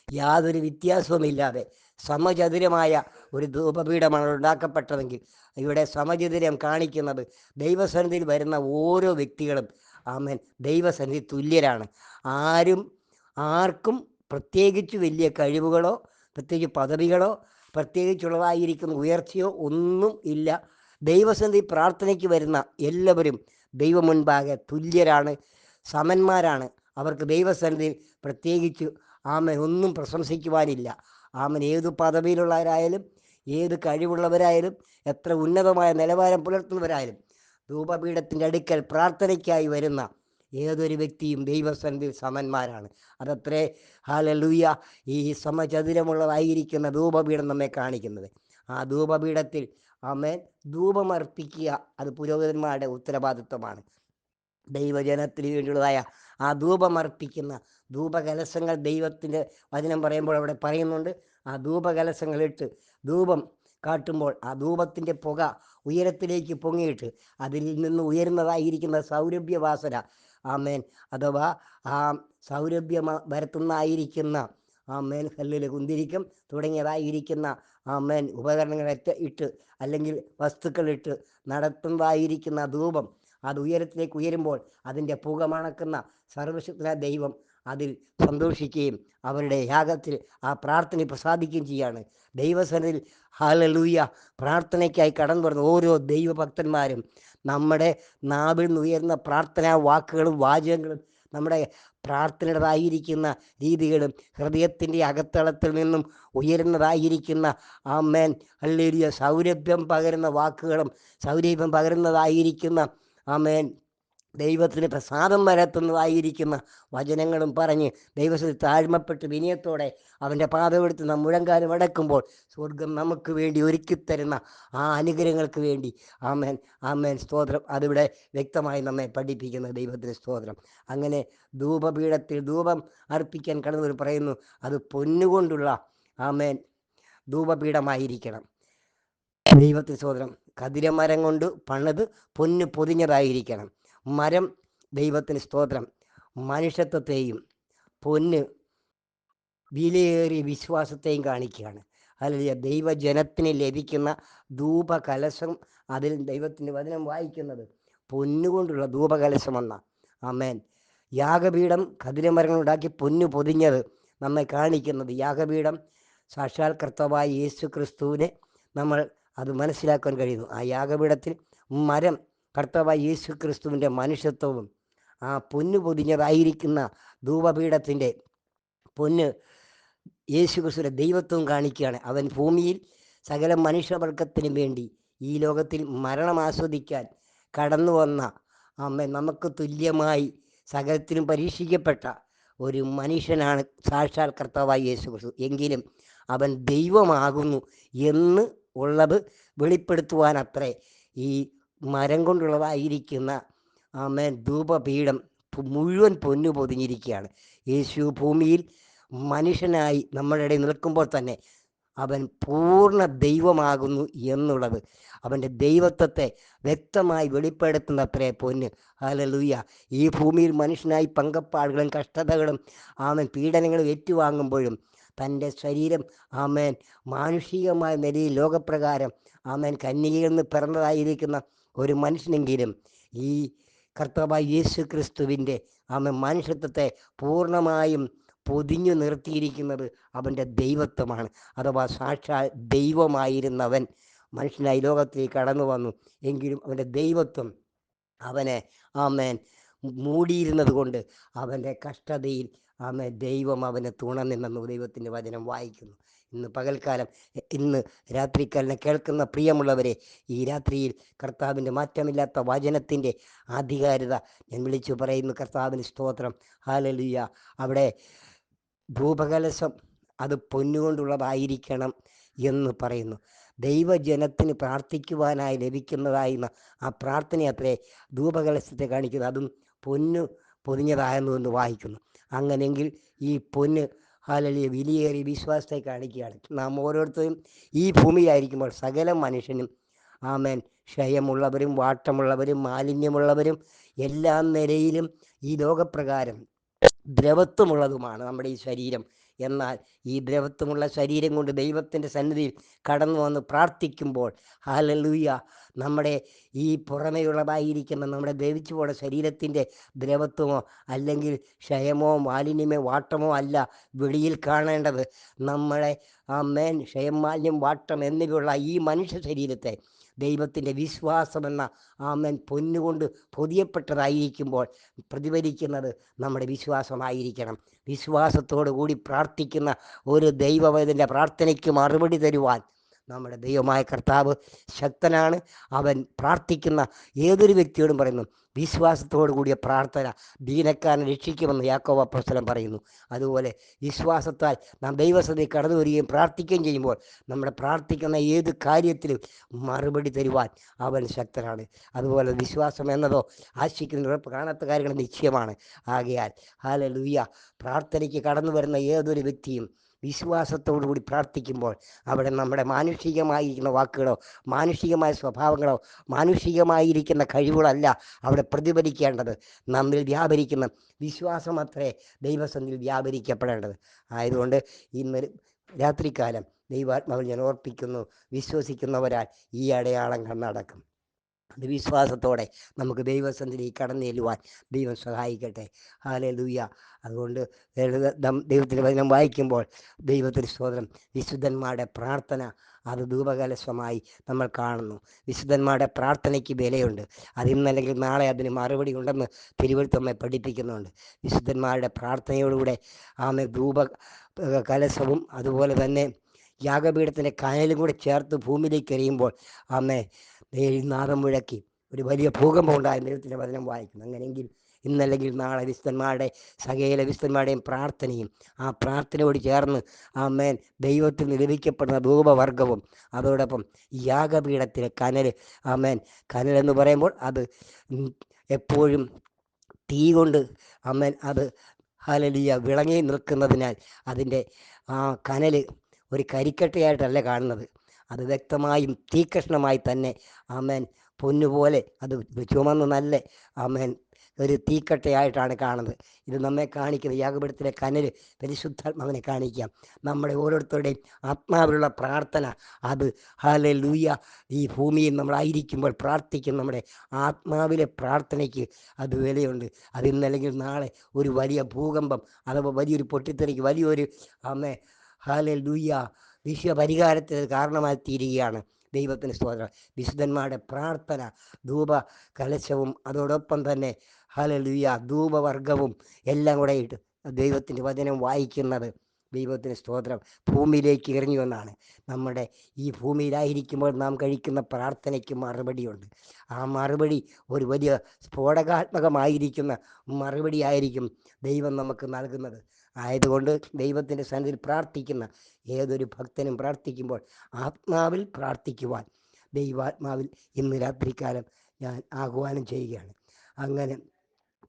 യാതൊരു വ്യത്യാസവുമില്ലാതെ സമചതുരമായ ഒരു ധൂപപീഠമാണ് ഉണ്ടാക്കപ്പെട്ടതെങ്കിൽ ഇവിടെ സമചതുരം കാണിക്കുന്നത് ദൈവസന്നിധിയിൽ വരുന്ന ഓരോ വ്യക്തികളും ആമേൻ ദൈവസന്നിധി തുല്യരാണ്. ആർക്കും പ്രത്യേകിച്ച് വലിയ കഴിവുകളോ പ്രത്യേകിച്ച് പദവികളോ പ്രത്യേകിച്ചുള്ളതായിരിക്കുന്ന ഉയർച്ചയോ ഒന്നും ഇല്ല. ദൈവസന്നിധി പ്രാർത്ഥനയ്ക്ക് വരുന്ന എല്ലാവരും ദൈവം മുൻപാകെ തുല്യരാണ്, സമന്മാരാണ്. അവർക്ക് ദൈവസന്നിധിയിൽ പ്രത്യേകിച്ച് ആമൻ ഒന്നും പ്രശംസിക്കുവാനില്ല. ആമൻ ഏതു പദവിയിലുള്ളവരായാലും ഏത് കഴിവുള്ളവരായാലും എത്ര ഉന്നതമായ നിലവാരം പുലർത്തുന്നവരായാലും ധൂപപീഠത്തിൻ്റെ അടുക്കൽ പ്രാർത്ഥനയ്ക്കായി വരുന്ന ഏതൊരു വ്യക്തിയും ദൈവസന്നിധിയിൽ സമന്മാരാണ്. അതത്രേ ഹല്ലേലൂയ ഈ സമചതുരമുള്ളതായിരിക്കുന്ന ധൂപപീഠം നമ്മെ കാണിക്കുന്നത്. ആ ധൂപപീഠത്തിൽ ആമേൻ ധൂപമർപ്പിക്കുക അത് പുരോഹിതന്മാരുടെ ഉത്തരവാദിത്വമാണ്. ദൈവജനത്തിന് വേണ്ടിയുള്ളതായ ആ ധൂപമർപ്പിക്കുന്ന ധൂപകലശങ്ങൾ ദൈവത്തിൻ്റെ വചനം പറയുമ്പോൾ അവിടെ പറയുന്നുണ്ട്. ആ ധൂപകലശങ്ങളിട്ട് ധൂപം കാട്ടുമ്പോൾ ആ ധൂപത്തിൻ്റെ പുക ഉയരത്തിലേക്ക് പൊങ്ങിയിട്ട് അതിൽ നിന്ന് ഉയരുന്നതായിരിക്കുന്ന സൗരഭ്യവാസന ആമേൻ അഥവാ ആ സൗരഭ്യം വരുത്തുന്നതായിരിക്കുന്ന ആമേൻ കല്ലിൽ കുന്തിരിക്കം തുടങ്ങിയതായിരിക്കുന്ന ആമേൻ ഉപകരണങ്ങളൊക്കെ ഇട്ട് അല്ലെങ്കിൽ വസ്തുക്കളിട്ട് നടത്തുന്നതായിരിക്കുന്ന ധൂപം അത് ഉയരത്തിലേക്ക് ഉയരുമ്പോൾ അതിൻ്റെ പുക മണക്കുന്ന സർവശക്തനായ ദൈവം അതിൽ സന്തോഷിക്കുകയും അവരുടെ യാഗത്തിൽ ആ പ്രാർത്ഥന പ്രസാദിക്കുകയും ചെയ്യാണ്. ദൈവസന്നിധിയിൽ ഹല്ലേലൂയ പ്രാർത്ഥനയ്ക്കായി കടന്നു വരുന്ന ഓരോ ദൈവഭക്തന്മാരും നമ്മുടെ നാവിൽ നിന്ന് ഉയർന്ന പ്രാർത്ഥനാ വാക്കുകളും വാചകങ്ങളും നമ്മുടെ പ്രാർത്ഥനയുടേതായിരിക്കുന്ന രീതികളും ഹൃദയത്തിൻ്റെ അകത്തളത്തിൽ നിന്നും ഉയരുന്നതായിരിക്കുന്ന ആമേൻ ഹല്ലേലൂയ സൗരഭ്യം പകരുന്ന വാക്കുകളും സൗരഭ്യം പകരുന്നതായിരിക്കുന്ന ആമേൻ ദൈവത്തിന് പ്രസാദം പരത്തുന്നതായിരിക്കുന്ന വചനങ്ങളും പറഞ്ഞ് ദൈവത്തിൽ താഴ്മപ്പെട്ട് വിനയത്തോടെ അവൻ്റെ പാദമെടുത്ത് നാം മുഴങ്കാലം അടക്കുമ്പോൾ സ്വർഗം നമുക്ക് വേണ്ടി ഒരുക്കിത്തരുന്ന ആ അനുഗ്രഹങ്ങൾക്ക് വേണ്ടി ആമേൻ ആമേൻ സ്തോത്രം അതിവിടെ വ്യക്തമായി നമ്മെ പഠിപ്പിക്കുന്ന ദൈവത്തിന് സ്തോത്രം. അങ്ങനെ ധൂപപീഠത്തിൽ ധൂപം അർപ്പിക്കാൻ കടന്നവർ പറയുന്നു അത് പൊന്നുകൊണ്ടുള്ള ആമേൻ ധൂപപീഠമായിരിക്കണം. ദൈവത്തിന് സ്തോത്രം. കതിരമരം കൊണ്ട് പണിത് പൊന്ന് പൊതിഞ്ഞതായിരിക്കണം. മരം ദൈവത്തിന് സ്തോത്രം മനുഷ്യത്വത്തെയും പൊന്ന് വിലയേറിയ വിശ്വാസത്തെയും കാണിക്കുകയാണ്. അല്ലെങ്കിൽ ദൈവജനത്തിന് ലഭിക്കുന്ന ധൂപകലശം അതിൽ ദൈവത്തിൻ്റെ വചനം വായിക്കുന്നത് പൊന്നുകൊണ്ടുള്ള ധൂപകലശമെന്ന ആമേൻ. യാഗപീഠം കതിരമരങ്ങൾ ഉണ്ടാക്കി പൊന്നു പൊതിഞ്ഞത് നമ്മെ കാണിക്കുന്നത് യാഗപീഠം സാക്ഷാൽ കർത്താവായ യേശു ക്രിസ്തുവിനെ നമ്മൾ അത് മനസ്സിലാക്കാൻ കഴിയുന്നു. ആ യാഗപീഠത്തിൽ മരം കർത്താവായ യേശു ക്രിസ്തുവിൻ്റെ മനുഷ്യത്വവും ആ പൊന്നു പൊതിഞ്ഞതായിരിക്കുന്ന ധൂപപീഠത്തിൻ്റെ പൊന്ന് യേശു ക്രിസ്തുവിൻ്റെ ദൈവത്വവും കാണിക്കുകയാണ്. അവൻ ഭൂമിയിൽ സകല മനുഷ്യവർഗത്തിനും വേണ്ടി ഈ ലോകത്തിൽ മരണം ആസ്വദിക്കാൻ കടന്നു വന്ന അമ്മ നമുക്ക് തുല്യമായി സകലത്തിനും പരീക്ഷിക്കപ്പെട്ട ഒരു മനുഷ്യനാണ് സാക്ഷാൽ കർത്താവായ യേശു ക്രിസ്തു. എങ്കിലും അവൻ ദൈവമാകുന്നു എന്ന് ഉള്ളത് വെളിപ്പെടുത്തുവാൻ അത്രേ ഈ മരം കൊണ്ടുള്ളതായിരിക്കുന്ന ആമേൻ ധൂപപീഠം മുഴുവൻ പൊന്നു പൊതിഞ്ഞിരിക്കുകയാണ്. യേശു ഭൂമിയിൽ മനുഷ്യനായി നമ്മുടെ ഇടയിൽ നിൽക്കുമ്പോൾ തന്നെ അവൻ പൂർണ്ണ ദൈവമാകുന്നു എന്നുള്ളത് അവൻ്റെ ദൈവത്വത്തെ വ്യക്തമായി വെളിപ്പെടുത്തുന്ന അത്രേ പൊന്ന്. ഹല്ലേലൂയ. ഈ ഭൂമിയിൽ മനുഷ്യനായി പങ്കപ്പാടുകളും കഷ്ടതകളും ആമേൻ പീഡനങ്ങളും ഏറ്റുവാങ്ങുമ്പോഴും തൻ്റെ ശരീരം ആമേൻ മാനുഷികമായ നിലയിൽ ലോകപ്രകാരം ആമേൻ കന്യകയിൽ നിന്ന് പിറന്നതായിരിക്കുന്ന ഒരു മനുഷ്യനെങ്കിലും ഈ കർത്താവായ യേശു ക്രിസ്തുവിൻ്റെ ആമേൻ മനുഷ്യത്വത്തെ പൂർണ്ണമായും പൊതിഞ്ഞു നിർത്തിയിരിക്കുന്നത് അവൻ്റെ ദൈവത്വമാണ്. അഥവാ സാക്ഷാൽ ദൈവമായിരുന്നവൻ മനുഷ്യനായി ലോകത്തിലേക്ക് കടന്നു വന്നു. എങ്കിലും അവൻ്റെ ദൈവത്വം അവനെ ആമേൻ മൂടിയിരുന്നത് കൊണ്ട് അവൻ്റെ കഷ്ടതയിൽ ആമേൻ ദൈവം അവനെ തുണനിന്നെന്ന് ദൈവത്തിൻ്റെ വചനം വായിക്കുന്നു. ഇന്ന് പകൽക്കാലം ഇന്ന് രാത്രിക്കാലം കേൾക്കുന്ന പ്രിയമുള്ളവരെ, ഈ രാത്രിയിൽ കർത്താവിൻ്റെ മാറ്റമില്ലാത്ത വചനത്തിൻ്റെ ആധികാരികത ഞാൻ വിളിച്ചു പറയുന്നു. കർത്താവിന് സ്തോത്രം. ഹല്ലേലൂയ. അവിടെ ധൂപകലശം അത് പൊന്നുകൊണ്ടുള്ളതായിരിക്കണം എന്ന് പറയുന്നു. ദൈവജനത്തിന് പ്രാർത്ഥിക്കുവാനായി ലഭിക്കുന്നതായിരുന്ന ആ പ്രാർത്ഥന അത്രേ ധൂപകലശത്തെ കാണിക്കുന്നത്. അതും പൊന്നു പൊതിഞ്ഞതായെന്നു എന്ന് വായിക്കുന്നു. അങ്ങനെയെങ്കിൽ ഈ പൊന്ന് ഹല്ലേലൂയ വിലയേറിയ വിശ്വാസത്തെ കാണിക്കുകയാണ്. നാം ഓരോരുത്തരും ഈ ഭൂമിയിലായിരിക്കുമ്പോൾ സകല മനുഷ്യനും ആമേൻ ക്ഷയമുള്ളവരും വാട്ടമുള്ളവരും മാലിന്യമുള്ളവരും എല്ലാ നിലയിലും ഈ ലോകപ്രകാരം ദ്രവത്വമുള്ളതുമാണ് നമ്മുടെ ഈ ശരീരം. എന്നാൽ ഈ ദ്രവത്വമുള്ള ശരീരം കൊണ്ട് ദൈവത്തിൻ്റെ സന്നിധിയിൽ കടന്നു വന്ന് പ്രാർത്ഥിക്കുമ്പോൾ ഹല്ലേലൂയ നമ്മുടെ ഈ പുറമേയുള്ളതായിരിക്കുന്ന നമ്മുടെ ദ്രവിച്ചു പോയ ശരീരത്തിൻ്റെ ദ്രവത്വമോ അല്ലെങ്കിൽ ക്ഷയമോ മാലിന്യമോ വാട്ടമോ അല്ല വെളിയിൽ കാണേണ്ടത്. നമ്മളെ ആമേൻ ക്ഷയം മാലിന്യം വാട്ടം എന്നിവയുള്ള ഈ മനുഷ്യ ശരീരത്തെ ദൈവത്തിൻ്റെ വിശ്വാസമെന്ന ആമേൻ പൊന്നുകൊണ്ട് പൊതിയപ്പെട്ടതായിരിക്കുമ്പോൾ പ്രതിഫലിക്കുന്നത് നമ്മുടെ വിശ്വാസമായിരിക്കണം. വിശ്വാസത്തോടു കൂടി പ്രാർത്ഥിക്കുന്ന ഒരു ദൈവവേദൻ്റെ പ്രാർത്ഥനയ്ക്ക് മറുപടി തരുവാൻ നമ്മുടെ ദൈവമായ കർത്താവ് ശക്തനാണ്. അവൻ പ്രാർത്ഥിക്കുന്ന ഏതൊരു വ്യക്തിയോടും പറയുന്നു വിശ്വാസത്തോടു കൂടിയ പ്രാർത്ഥന ദീനക്കാരനെ രക്ഷിക്കുമെന്ന് യാക്കോബ് അപ്പോസ്തലൻ പറയുന്നു. അതുപോലെ വിശ്വാസത്താൽ നാം ദൈവസന്നിധിയിൽ കടന്നു വരികയും പ്രാർത്ഥിക്കുകയും ചെയ്യുമ്പോൾ നമ്മുടെ പ്രാർത്ഥിക്കുന്ന ഏത് കാര്യത്തിലും മറുപടി തരുവാൻ അവൻ ശക്തനാണ്. അതുപോലെ വിശ്വാസം എന്നതോ ആശിക്കുന്ന ഉറപ്പ് കാണാത്ത കാര്യങ്ങൾ നിശ്ചയമാണ്. ആകയാൽ ഹല്ലേലൂയ പ്രാർത്ഥനയ്ക്ക് കടന്നു വരുന്ന ഏതൊരു വ്യക്തിയും വിശ്വാസത്തോടു കൂടി പ്രാർത്ഥിക്കുമ്പോൾ അവിടെ നമ്മുടെ മാനുഷികമായിരിക്കുന്ന വാക്കുകളോ മാനുഷികമായ സ്വഭാവങ്ങളോ മാനുഷികമായിരിക്കുന്ന കഴിവുകളല്ല അവിടെ പ്രതിഫലിക്കേണ്ടത്. നമ്മിൽ വ്യാപരിക്കുന്ന വിശ്വാസം അത്രേ ദൈവസന്നിധിയിൽ വ്യാപരിക്കപ്പെടേണ്ടത്. ആയതുകൊണ്ട് ഇന്ന് രാത്രികാലം ദൈവാത്മാവിൽ ഞാൻ ഓർപ്പിക്കുന്നു, വിശ്വസിക്കുന്നവരാൽ ഈ അടയാളങ്ങൾ നടക്കും. അത് വിശ്വാസത്തോടെ നമുക്ക് ദൈവസന്നിധിയിൽ കടന്നു ചെല്ലുവാൻ ദൈവം സഹായിക്കട്ടെ. ഹല്ലേലൂയ. അതുകൊണ്ട് ദൈവത്തിൻ്റെ വചനം വായിക്കുമ്പോൾ ദൈവത്തിന് സ്തോത്രം. വിശുദ്ധന്മാരുടെ പ്രാർത്ഥന അത് ധൂപകലശമായി നമ്മൾ കാണുന്നു. വിശുദ്ധന്മാരുടെ പ്രാർത്ഥനയ്ക്ക് വിലയുണ്ട്. അതിന്നല്ലെങ്കിൽ നാളെ അതിന് മറുപടി ഉണ്ടെന്ന് തിരുവെഴുത്തമ്മ പഠിപ്പിക്കുന്നുണ്ട്. വിശുദ്ധന്മാരുടെ പ്രാർത്ഥനയോടുകൂടെ ആമേ ധൂപ കലശവും അതുപോലെ തന്നെ യാഗപീഠത്തിൻ്റെ കനലും കൂടെ ചേർത്ത് ഭൂമിയിലേക്ക് എറിയുമ്പോൾ ആമേ നാദം മുഴക്കി ഒരു വലിയ ഭൂകമ്പം ഉണ്ടായ ദൈവത്തിൻ്റെ വചനം വായിക്കുന്നു. അങ്ങനെയെങ്കിൽ ഇന്നല്ലെങ്കിൽ നാളെ വിശുദ്ധന്മാരുടെ സകല വിശുദ്ധന്മാരുടെയും പ്രാർത്ഥനയും ആ പ്രാർത്ഥനയോട് ചേർന്ന് ആമേൻ ദൈവത്തിൽ നിന്ന് ലഭിക്കപ്പെടുന്ന ധൂപവർഗവും അതോടൊപ്പം യാഗപീഠത്തിലെ കനൽ, ആമേൻ കനൽ എന്ന് പറയുമ്പോൾ അത് എപ്പോഴും തീ കൊണ്ട് ആമേൻ അത് ഹല്ലേലൂയ വിളങ്ങി നിൽക്കുന്നതിനാൽ അതിൻ്റെ ആ കനൽ ഒരു കരിക്കട്ടയായിട്ടല്ല കാണുന്നത്, അത് വ്യക്തമായും തീക്കഷ്ണമായി തന്നെ ആമേൻ പൊന്നുപോലെ അത് ചുമന്ന് നല്ല ആമേൻ ഒരു തീക്കട്ടയായിട്ടാണ് കാണുന്നത്. ഇത് നമ്മെ കാണിക്കുന്നത് യാഗപീഠത്തിലെ കനൽ പരിശുദ്ധാത്മാവിനെ കാണിക്കാം. നമ്മുടെ ഓരോരുത്തരുടെയും ആത്മാവിലുള്ള പ്രാർത്ഥന അത് ഹല്ലേലൂയ ഈ ഭൂമിയിൽ നമ്മളായിരിക്കുമ്പോൾ പ്രാർത്ഥിക്കും നമ്മുടെ ആത്മാവിലെ പ്രാർത്ഥനയ്ക്ക് അത് വിലയുണ്ട്. അതിന്നല്ലെങ്കിൽ നാളെ ഒരു വലിയ ഭൂകമ്പം അഥവാ വലിയൊരു പൊട്ടിത്തെറിക്ക് വലിയൊരു ആമേ ഹല്ലേലൂയ വിശ്വപരിഹാരത്തിന് കാരണമായി തീരുകയാണ്. ദൈവത്തിന് സ്തോത്രം. വിശുദ്ധന്മാരുടെ പ്രാർത്ഥന ധൂപ കലശവും അതോടൊപ്പം തന്നെ ഹല്ലേലൂയ ധൂപവർഗവും എല്ലാം കൂടെ ഇട്ട് ദൈവത്തിൻ്റെ വചനം വായിക്കുന്നത് ദൈവത്തിന് സ്തോത്രം ഭൂമിയിലേക്ക് ഇറങ്ങി വന്നാണ്. നമ്മുടെ ഈ ഭൂമിയിലായിരിക്കുമ്പോൾ നാം കഴിക്കുന്ന പ്രാർത്ഥനയ്ക്ക് മറുപടിയുണ്ട്. ആ മറുപടി ഒരു വലിയ സ്ഫോടകാത്മകമായിരിക്കുന്ന മറുപടി ആയിരിക്കും ദൈവം നമുക്ക് നൽകുന്നത്. ആയതുകൊണ്ട് ദൈവത്തിൻ്റെ സന്നിധിയിൽ പ്രാർത്ഥിക്കുന്ന ഏതൊരു ഭക്തനും പ്രാർത്ഥിക്കുമ്പോൾ ആത്മാവിൽ പ്രാർത്ഥിക്കുവാൻ ദൈവാത്മാവിൽ ഇന്ന് രാത്രികാലം ഞാൻ ആഹ്വാനം ചെയ്യുകയാണ്. അങ്ങനെ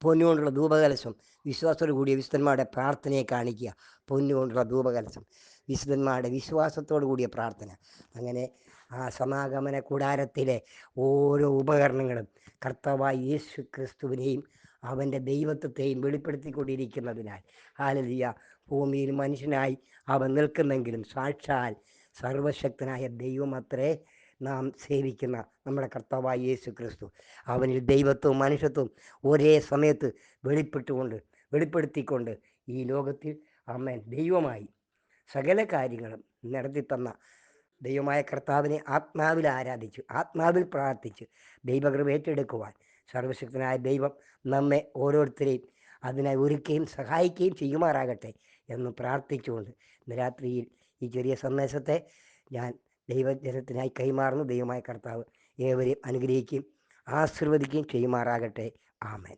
പൊന്നുകൊണ്ടുള്ള ധൂപകലശം വിശ്വാസത്തോടു കൂടിയ വിശുദ്ധന്മാരുടെ പ്രാർത്ഥനയെ കാണിക്കുക. പൊന്നുകൊണ്ടുള്ള ധൂപകലശം വിശുദ്ധന്മാരുടെ വിശ്വാസത്തോടു കൂടിയ പ്രാർത്ഥന. അങ്ങനെ ആ സമാഗമന കൂടാരത്തിലെ ഓരോ ഉപകരണങ്ങളും കർത്താവായ യേശു ക്രിസ്തുവിനെയും അവൻ്റെ ദൈവത്വത്തെയും വെളിപ്പെടുത്തിക്കൊണ്ടിരിക്കുന്നതിനാൽ ഹല്ലേലൂയ ഭൂമിയിൽ മനുഷ്യനായി അവൻ നിൽക്കുന്നെങ്കിലും സാക്ഷാൽ സർവശക്തനായ ദൈവമത്രേ നാം സേവിക്കുന്ന നമ്മുടെ കർത്താവായ യേശു ക്രിസ്തു. അവനിൽ ദൈവത്വവും മനുഷ്യത്വവും ഒരേ സമയത്ത് വെളിപ്പെടുത്തിക്കൊണ്ട് ഈ ലോകത്തിൽ ആമേൻ ദൈവമായി സകല കാര്യങ്ങളും നടത്തിത്തന്ന ദൈവമായ കർത്താവിനെ ആത്മാവിൽ ആരാധിച്ചു, ആത്മാവിൽ പ്രാർത്ഥിച്ച് ദൈവകൃപ ഏറ്റെടുക്കുവാൻ സർവശക്തനായ ദൈവം നമ്മെ ഓരോരുത്തരെയും അതിനായി ഒരുക്കുകയും സഹായിക്കുകയും ചെയ്യുമാറാകട്ടെ എന്ന് പ്രാർത്ഥിച്ചുകൊണ്ട് ഇന്ന് രാത്രിയിൽ ഈ ചെറിയ സന്ദേശത്തെ ഞാൻ ദൈവജനത്തിനായി കൈമാറുന്നു. ദൈവമായ കർത്താവ് ഏവരെയും അനുഗ്രഹിക്കുകയും ആശീർവദിക്കുകയും ചെയ്യുമാറാകട്ടെ. ആമേൻ.